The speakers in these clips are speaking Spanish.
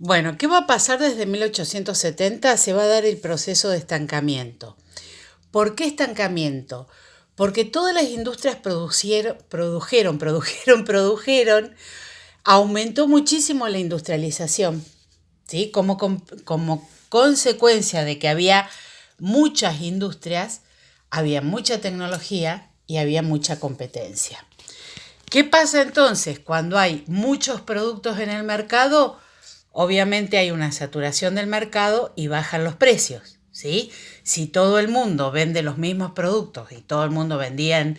Bueno, ¿qué va a pasar desde 1870? Se va a dar el proceso de estancamiento. ¿Por qué estancamiento? Porque todas las industrias produjeron, aumentó muchísimo la industrialización, ¿sí? Como consecuencia de que había muchas industrias, había mucha tecnología y había mucha competencia. ¿Qué pasa entonces cuando hay muchos productos en el mercado? Obviamente hay una saturación del mercado y bajan los precios, ¿sí? Si todo el mundo vende los mismos productos y todo el mundo vendía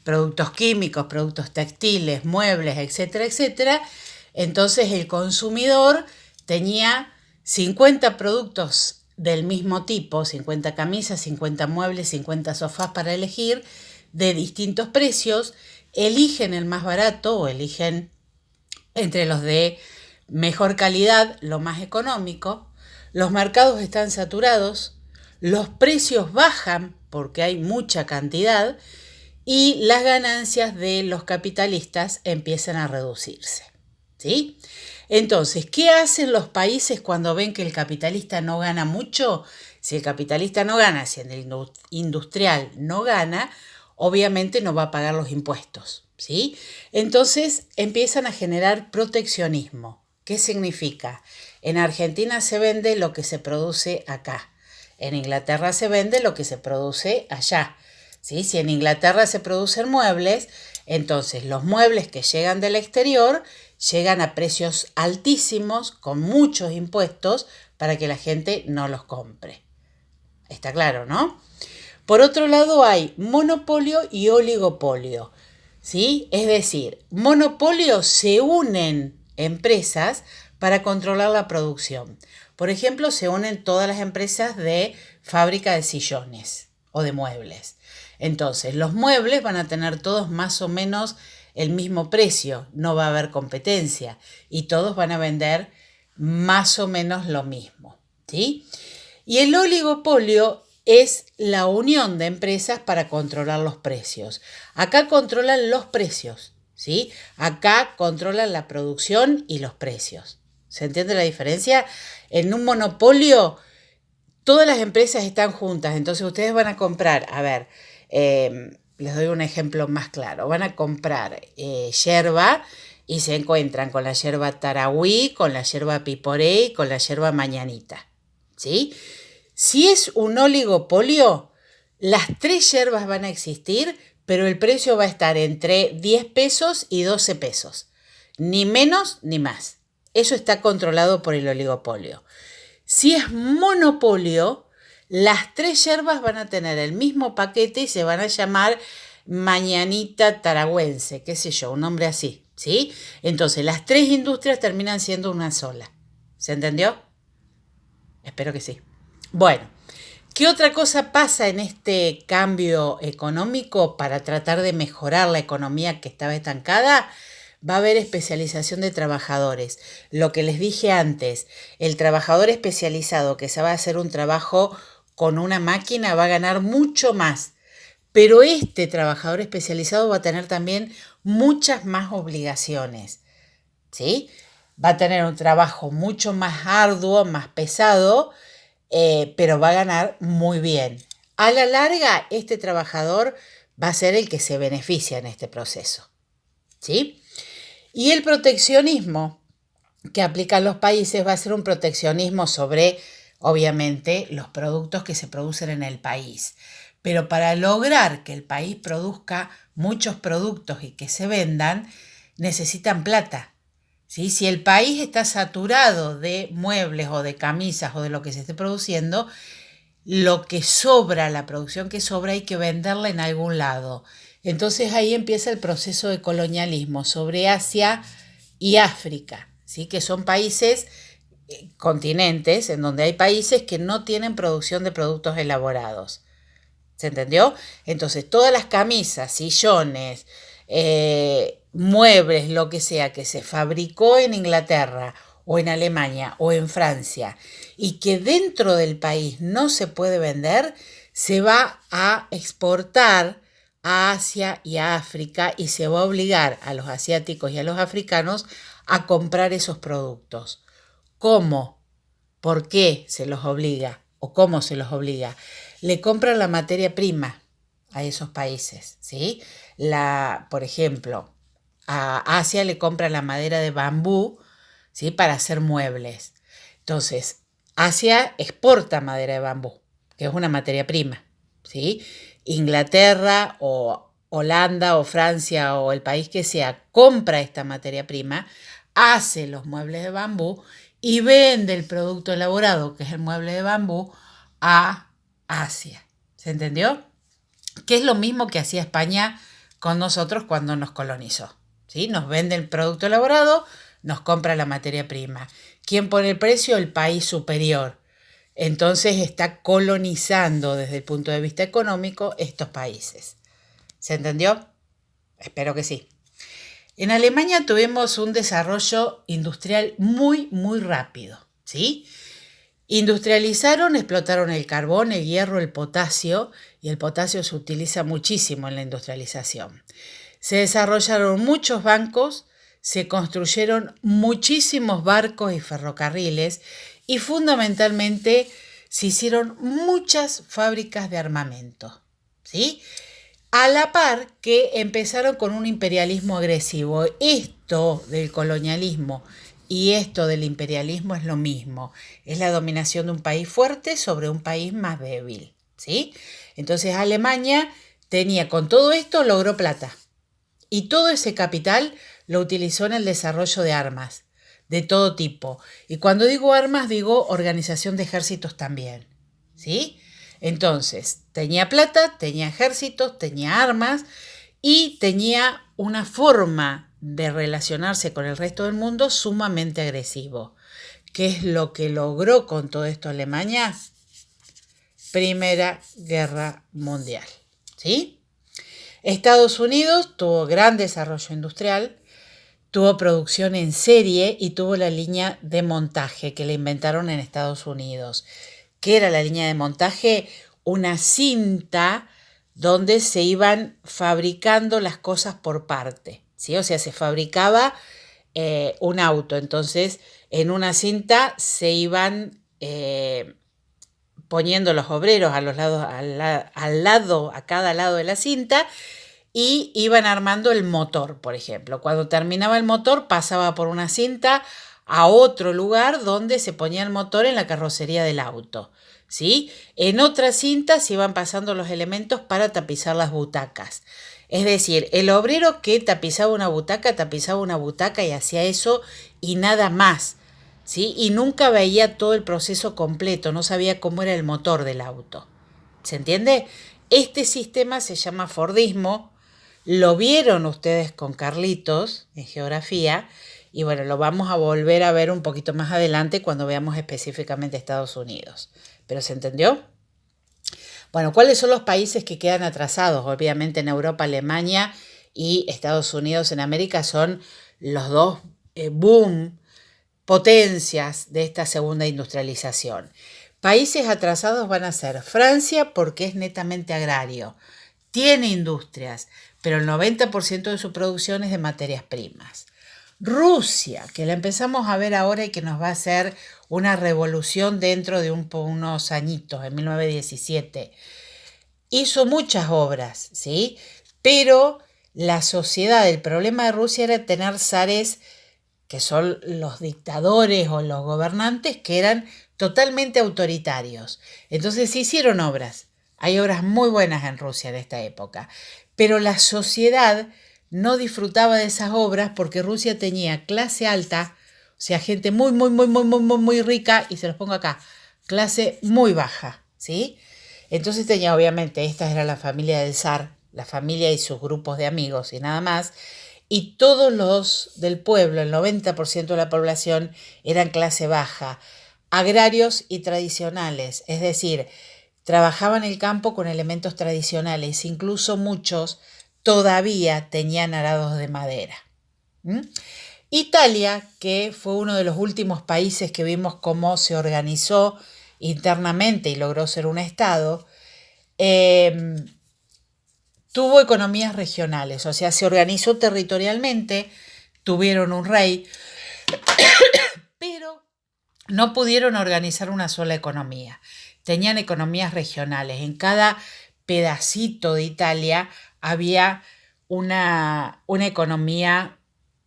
productos químicos, productos textiles, muebles, etcétera, etcétera, entonces el consumidor tenía 50 productos del mismo tipo, 50 camisas, 50 muebles, 50 sofás para elegir, de distintos precios, eligen el más barato o eligen entre los de mejor calidad, lo más económico, los mercados están saturados, los precios bajan porque hay mucha cantidad y las ganancias de los capitalistas empiezan a reducirse. ¿Sí? Entonces, ¿qué hacen los países cuando ven que el capitalista no gana mucho? Si el capitalista no gana, si el industrial no gana, obviamente no va a pagar los impuestos. ¿Sí? Entonces empiezan a generar proteccionismo. ¿Qué significa? En Argentina se vende lo que se produce acá. En Inglaterra se vende lo que se produce allá. ¿Sí? Si en Inglaterra se producen muebles, entonces los muebles que llegan del exterior llegan a precios altísimos, con muchos impuestos, para que la gente no los compre. Está claro, ¿no? Por otro lado hay monopolio y oligopolio. ¿Sí? Es decir, monopolio se unen empresas para controlar la producción. Por ejemplo, se unen todas las empresas de fábrica de sillones o de muebles. Entonces, los muebles van a tener todos más o menos el mismo precio, no va a haber competencia y todos van a vender más o menos lo mismo. ¿Sí? Y el oligopolio es la unión de empresas para controlar los precios. Acá controlan los precios, ¿sí? Acá controlan la producción y los precios. ¿Se entiende la diferencia? En un monopolio, todas las empresas están juntas, entonces ustedes van a comprar, les doy un ejemplo más claro, van a comprar yerba y se encuentran con la yerba tarahui, con la yerba piporé y con la yerba mañanita, ¿sí? Si es un oligopolio, las tres yerbas van a existir, pero el precio va a estar entre 10 pesos y 12 pesos. Ni menos ni más. Eso está controlado por el oligopolio. Si es monopolio, las tres yerbas van a tener el mismo paquete y se van a llamar mañanita taragüense, qué sé yo, un nombre así, ¿sí? Entonces las tres industrias terminan siendo una sola. ¿Se entendió? Espero que sí. Bueno, ¿qué otra cosa pasa en este cambio económico para tratar de mejorar la economía que estaba estancada? Va a haber especialización de trabajadores. Lo que les dije antes, el trabajador especializado que sabe hacer un trabajo con una máquina va a ganar mucho más. Pero este trabajador especializado va a tener también muchas más obligaciones. ¿Sí? Va a tener un trabajo mucho más arduo, más pesado, pero va a ganar muy bien. A la larga, este trabajador va a ser el que se beneficia en este proceso. ¿Sí? Y el proteccionismo que aplican los países va a ser un proteccionismo sobre, obviamente, los productos que se producen en el país. Pero para lograr que el país produzca muchos productos y que se vendan, necesitan plata. ¿Sí? Si el país está saturado de muebles o de camisas o de lo que se esté produciendo, lo que sobra, la producción que sobra, hay que venderla en algún lado. Entonces ahí empieza el proceso de colonialismo sobre Asia y África, ¿sí? Que son países, continentes, en donde hay países que no tienen producción de productos elaborados. ¿Se entendió? Entonces todas las camisas, sillones, muebles, lo que sea, que se fabricó en Inglaterra o en Alemania o en Francia y que dentro del país no se puede vender, se va a exportar a Asia y a África y se va a obligar a los asiáticos y a los africanos a comprar esos productos. ¿Cómo? ¿Por qué se los obliga? ¿O cómo se los obliga? Le compran la materia prima a esos países, ¿sí? Por ejemplo, a Asia le compran la madera de bambú, ¿sí? Para hacer muebles. Entonces, Asia exporta madera de bambú, que es una materia prima, ¿sí? Inglaterra o Holanda o Francia o el país que sea compra esta materia prima, hace los muebles de bambú y vende el producto elaborado, que es el mueble de bambú, a Asia. ¿Se entendió? Que es lo mismo que hacía España con nosotros cuando nos colonizó, ¿sí? Nos vende el producto elaborado, nos compra la materia prima. ¿Quién pone el precio? El país superior. Entonces está colonizando desde el punto de vista económico estos países. ¿Se entendió? Espero que sí. En Alemania tuvimos un desarrollo industrial muy, muy rápido, ¿sí? Industrializaron, explotaron el carbón, el hierro, el potasio, y el potasio se utiliza muchísimo en la industrialización. Se desarrollaron muchos bancos, se construyeron muchísimos barcos y ferrocarriles y fundamentalmente se hicieron muchas fábricas de armamento, ¿sí? A la par que empezaron con un imperialismo agresivo. Esto del colonialismo y esto del imperialismo es lo mismo. Es la dominación de un país fuerte sobre un país más débil, ¿sí? Entonces Alemania tenía, con todo esto, logró plata. Y todo ese capital lo utilizó en el desarrollo de armas, de todo tipo. Y cuando digo armas, digo organización de ejércitos también, ¿sí? Entonces, tenía plata, tenía ejércitos, tenía armas y tenía una forma de relacionarse con el resto del mundo sumamente agresivo. ¿Qué es lo que logró con todo esto Alemania? Primera Guerra Mundial, ¿sí? Estados Unidos tuvo gran desarrollo industrial, tuvo producción en serie y tuvo la línea de montaje que le inventaron en Estados Unidos. ¿Qué era la línea de montaje? Una cinta donde se iban fabricando las cosas por parte, ¿sí? O sea, se fabricaba un auto, entonces en una cinta se iban poniendo los obreros a los lados, a cada lado de la cinta, y iban armando el motor, por ejemplo. Cuando terminaba el motor, pasaba por una cinta a otro lugar donde se ponía el motor en la carrocería del auto, ¿sí? En otra cinta se iban pasando los elementos para tapizar las butacas. Es decir, el obrero que tapizaba una butaca y hacía eso y nada más, ¿sí? Y nunca veía todo el proceso completo, no sabía cómo era el motor del auto. ¿Se entiende? Este sistema se llama Fordismo. Lo vieron ustedes con Carlitos en geografía y bueno, lo vamos a volver a ver un poquito más adelante cuando veamos específicamente Estados Unidos. ¿Pero se entendió? Bueno, ¿cuáles son los países que quedan atrasados? Obviamente en Europa, Alemania y Estados Unidos en América son los dos boom, potencias de esta segunda industrialización. Países atrasados van a ser Francia porque es netamente agrario, tiene industrias, pero el 90% de su producción es de materias primas. Rusia, que la empezamos a ver ahora y que nos va a hacer una revolución dentro de unos añitos, en 1917, hizo muchas obras, ¿sí? Pero la sociedad, el problema de Rusia era tener zares que son los dictadores o los gobernantes que eran totalmente autoritarios. Entonces se hicieron obras. Hay obras muy buenas en Rusia en esta época. Pero la sociedad no disfrutaba de esas obras porque Rusia tenía clase alta, o sea, gente muy, muy, muy, muy, muy, muy, muy rica, y se los pongo acá, clase muy baja, ¿sí? Entonces tenía, obviamente, esta era la familia del zar, la familia y sus grupos de amigos y nada más, y todos los del pueblo, el 90% de la población, eran clase baja, agrarios y tradicionales, es decir, trabajaban el campo con elementos tradicionales, incluso muchos todavía tenían arados de madera. Italia, que fue uno de los últimos países que vimos cómo se organizó internamente y logró ser un estado, tuvo economías regionales, o sea, se organizó territorialmente, tuvieron un rey, pero no pudieron organizar una sola economía. Tenían economías regionales. En cada pedacito de Italia había una economía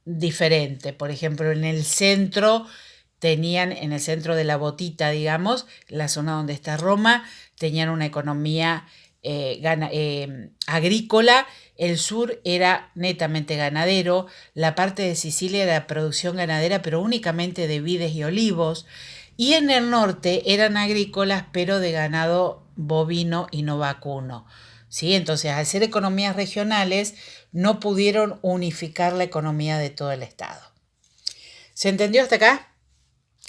diferente. Por ejemplo, en el centro en el centro de la botita, digamos, la zona donde está Roma, tenían una economía agrícola. El sur era netamente ganadero. La parte de Sicilia era producción ganadera, pero únicamente de vides y olivos. Y en el norte eran agrícolas, pero de ganado bovino y no vacuno. ¿Sí? Entonces, al ser economías regionales, no pudieron unificar la economía de todo el estado. ¿Se entendió hasta acá?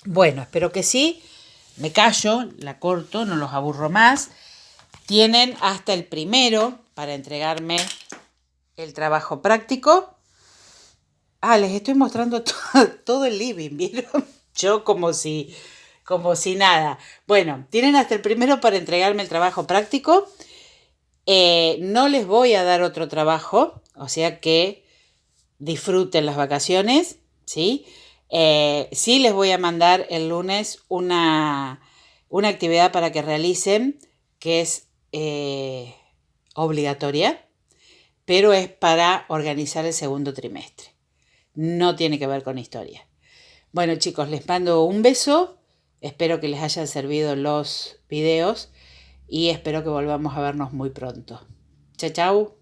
Bueno, espero que sí. Me callo, la corto, no los aburro más. Tienen hasta el 1 para entregarme el trabajo práctico. Les estoy mostrando todo el living, ¿vieron? Yo como si nada. Bueno, tienen hasta el 1 para entregarme el trabajo práctico. No les voy a dar otro trabajo, o sea que disfruten las vacaciones, ¿sí? Sí les voy a mandar el lunes una actividad para que realicen, que es obligatoria, pero es para organizar el segundo trimestre. No tiene que ver con historia. Bueno, chicos, les mando un beso. Espero que les hayan servido los videos y espero que volvamos a vernos muy pronto. Chao, chao.